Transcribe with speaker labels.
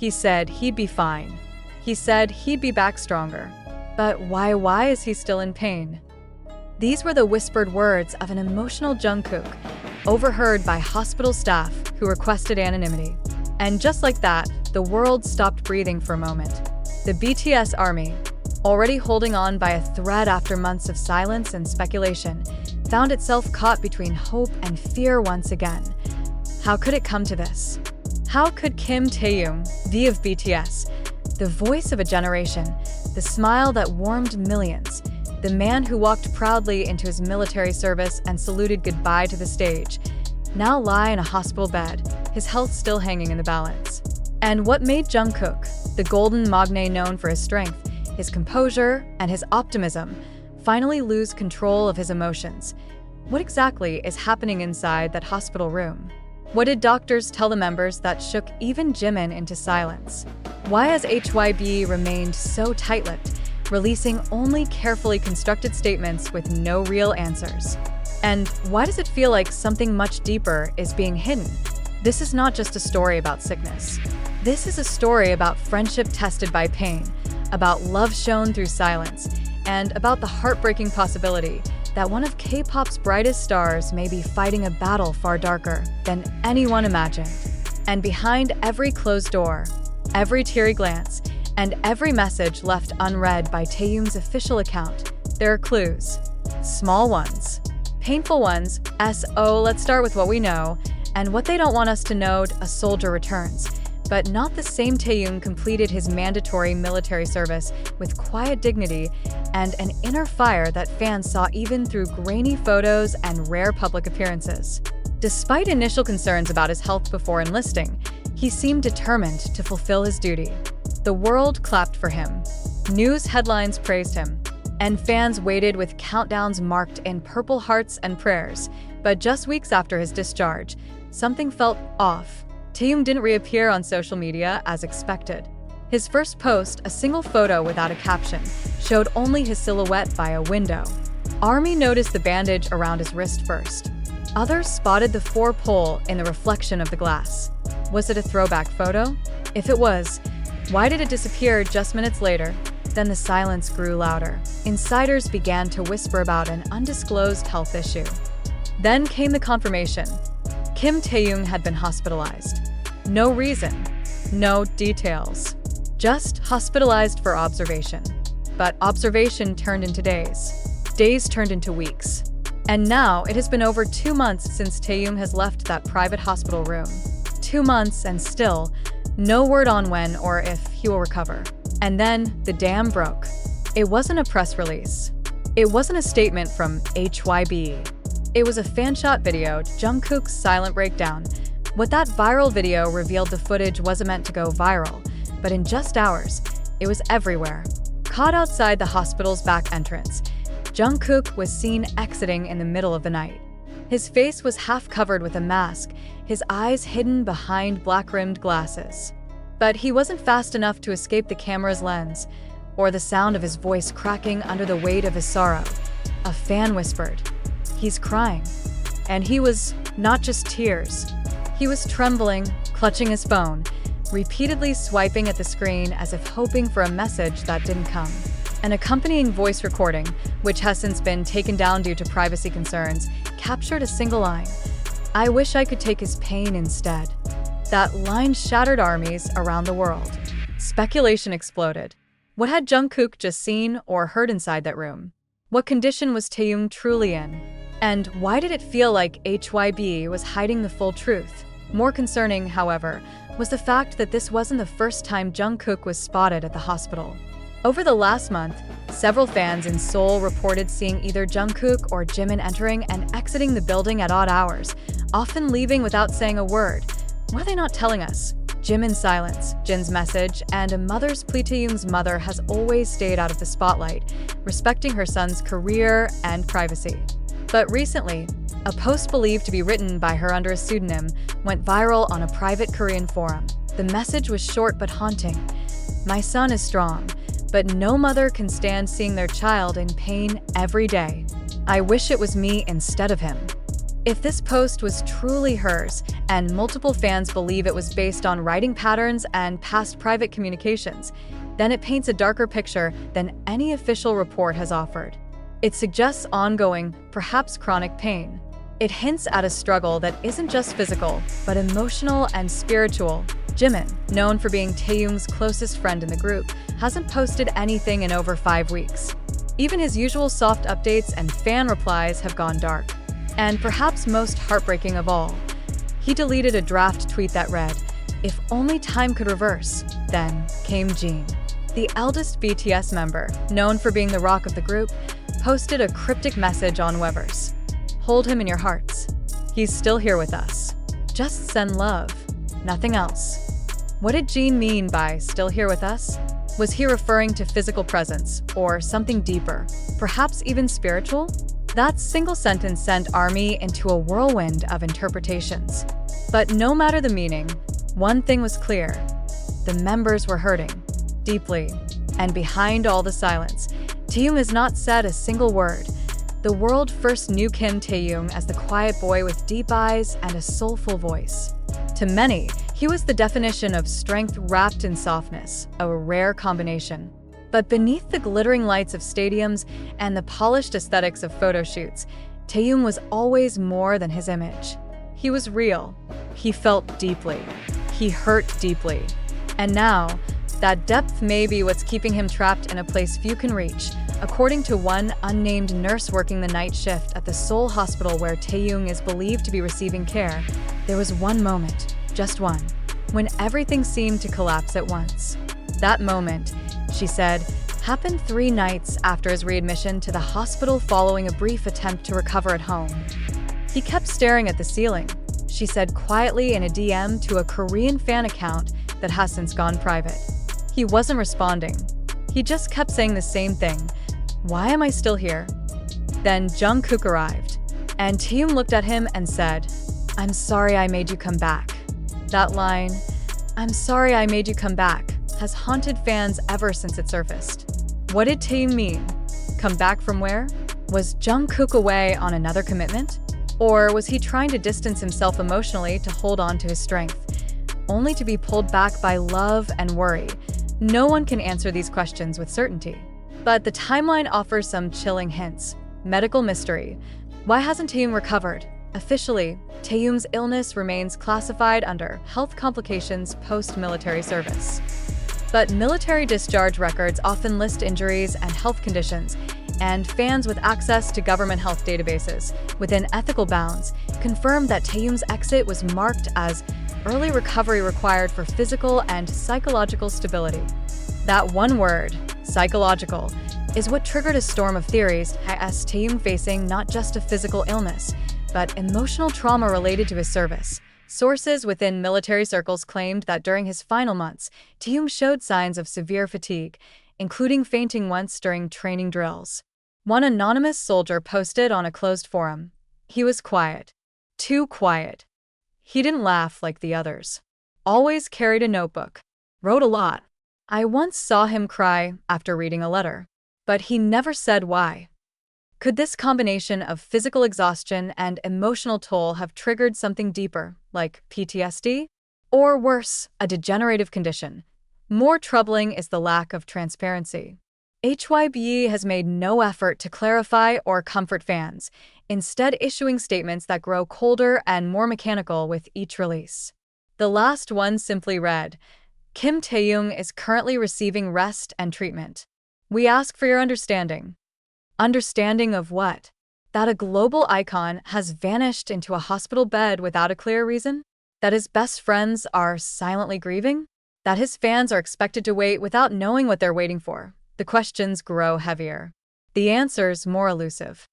Speaker 1: He said he'd be fine. He said he'd be back stronger. But why is he still in pain? These were the whispered words of an emotional Jungkook, overheard by hospital staff who requested anonymity. And just like that, the world stopped breathing for a moment. The BTS army, already holding on by a thread after months of silence and speculation, found itself caught between hope and fear once again. How could it come to this? How could Kim Taehyung, V of BTS, the voice of a generation, the smile that warmed millions, the man who walked proudly into his military service and saluted goodbye to the stage, now lie in a hospital bed, his health still hanging in the balance? And what made Jungkook, the golden magne known for his strength, his composure, and his optimism, finally lose control of his emotions? What exactly is happening inside that hospital room? What did doctors tell the members that shook even Jimin into silence? Why has HYB remained so tight-lipped, releasing only carefully constructed statements with no real answers? And why does it feel like something much deeper is being hidden? This is not just a story about sickness. This is a story about friendship tested by pain, about love shown through silence, and about the heartbreaking possibility that one of K-pop's brightest stars may be fighting a battle far darker than anyone imagined. And behind every closed door, every teary glance, and every message left unread by Taehyung's official account, there are clues. Small ones, painful ones. Let's start with what we know, and what they don't want us to know. A soldier returns, but not the same. Taehyung completed his mandatory military service with quiet dignity and an inner fire that fans saw even through grainy photos and rare public appearances. Despite initial concerns about his health before enlisting, he seemed determined to fulfill his duty. The world clapped for him. News headlines praised him, and fans waited with countdowns marked in purple hearts and prayers. But just weeks after his discharge, something felt off. Taehyung didn't reappear on social media as expected. His first post, a single photo without a caption, showed only his silhouette by a window. ARMY noticed the bandage around his wrist first. Others spotted the four-pole in the reflection of the glass. Was it a throwback photo? If it was, why did it disappear just minutes later? Then the silence grew louder. Insiders began to whisper about an undisclosed health issue. Then came the confirmation. Kim Taehyung had been hospitalized. No reason, no details. Just hospitalized for observation. But observation turned into days. Days turned into weeks. And now it has been over 2 months since Taehyung has left that private hospital room. 2 months and still, no word on when or if he will recover. And then the dam broke. It wasn't a press release. It wasn't a statement from HYB. It was a fan-shot video, Jungkook's silent breakdown. What that viral video revealed, the footage wasn't meant to go viral, but in just hours, it was everywhere. Caught outside the hospital's back entrance, Jungkook was seen exiting in the middle of the night. His face was half covered with a mask, his eyes hidden behind black-rimmed glasses. But he wasn't fast enough to escape the camera's lens, or the sound of his voice cracking under the weight of his sorrow. A fan whispered, "He's crying." And he was not just tears. He was trembling, clutching his phone, repeatedly swiping at the screen as if hoping for a message that didn't come. An accompanying voice recording, which has since been taken down due to privacy concerns, captured a single line, "I wish I could take his pain instead." That line shattered armies around the world. Speculation exploded. What had Jungkook just seen or heard inside that room? What condition was Taehyung truly in? And why did it feel like HYB was hiding the full truth? More concerning, however, was the fact that this wasn't the first time Jungkook was spotted at the hospital. Over the last month, several fans in Seoul reported seeing either Jungkook or Jimin entering and exiting the building at odd hours, often leaving without saying a word. What are they not telling us? Jimin's silence, Jin's message, and a mother's plea. Taehyung's mother has always stayed out of the spotlight, respecting her son's career and privacy. But recently, a post believed to be written by her under a pseudonym went viral on a private Korean forum. The message was short but haunting. "My son is strong, but no mother can stand seeing their child in pain every day. I wish it was me instead of him." If this post was truly hers, and multiple fans believe it was based on writing patterns and past private communications, then it paints a darker picture than any official report has offered. It suggests ongoing, perhaps chronic pain. It hints at a struggle that isn't just physical, but emotional and spiritual. Jimin, known for being Taehyung's closest friend in the group, hasn't posted anything in over 5 weeks. Even his usual soft updates and fan replies have gone dark. And perhaps most heartbreaking of all, he deleted a draft tweet that read, "If only time could reverse." Then came Jin. The eldest BTS member, known for being the rock of the group, posted a cryptic message on Weverse. "Hold him in your hearts. He's still here with us. Just send love. Nothing else." What did Jin mean by "still here with us"? Was he referring to physical presence, or something deeper, perhaps even spiritual? That single sentence sent ARMY into a whirlwind of interpretations. But no matter the meaning, one thing was clear. The members were hurting, deeply. And behind all the silence, Taehyung has not said a single word. The world first knew Kim Taehyung as the quiet boy with deep eyes and a soulful voice. To many, he was the definition of strength wrapped in softness, a rare combination. But beneath the glittering lights of stadiums and the polished aesthetics of photo shoots, Taehyung was always more than his image. He was real. He felt deeply. He hurt deeply. And now, that depth may be what's keeping him trapped in a place few can reach. According to one unnamed nurse working the night shift at the Seoul hospital where Taehyung is believed to be receiving care, there was one moment, just one, when everything seemed to collapse at once. That moment, she said, happened 3 nights after his readmission to the hospital following a brief attempt to recover at home. He kept staring at the ceiling, she said quietly in a DM to a Korean fan account that has since gone private. He wasn't responding. He just kept saying the same thing. "Why am I still here?" Then Jungkook arrived, and Taehyung looked at him and said, "I'm sorry I made you come back." That line, "I'm sorry I made you come back," has haunted fans ever since it surfaced. What did Taehyung mean? Come back from where? Was Jungkook away on another commitment? Or was he trying to distance himself emotionally to hold on to his strength, only to be pulled back by love and worry? No one can answer these questions with certainty. But the timeline offers some chilling hints. Medical mystery. Why hasn't Taehyung recovered? Officially, Taehyung's illness remains classified under health complications post-military service. But military discharge records often list injuries and health conditions, and fans with access to government health databases within ethical bounds confirmed that Taehyung's exit was marked as early recovery required for physical and psychological stability. That one word, psychological, is what triggered a storm of theories as Taehyung facing not just a physical illness, but emotional trauma related to his service. Sources within military circles claimed that during his final months, Taehyung showed signs of severe fatigue, including fainting once during training drills. One anonymous soldier posted on a closed forum, "He was quiet. Too quiet. He didn't laugh like the others. Always carried a notebook. Wrote a lot. I once saw him cry after reading a letter. But he never said why." Could this combination of physical exhaustion and emotional toll have triggered something deeper, like PTSD? Or worse, a degenerative condition? More troubling is the lack of transparency. HYBE has made no effort to clarify or comfort fans, instead issuing statements that grow colder and more mechanical with each release. The last one simply read, "Kim Taehyung is currently receiving rest and treatment. We ask for your understanding." Understanding of what? That a global icon has vanished into a hospital bed without a clear reason? That his best friends are silently grieving? That his fans are expected to wait without knowing what they're waiting for? The questions grow heavier. The answers more elusive.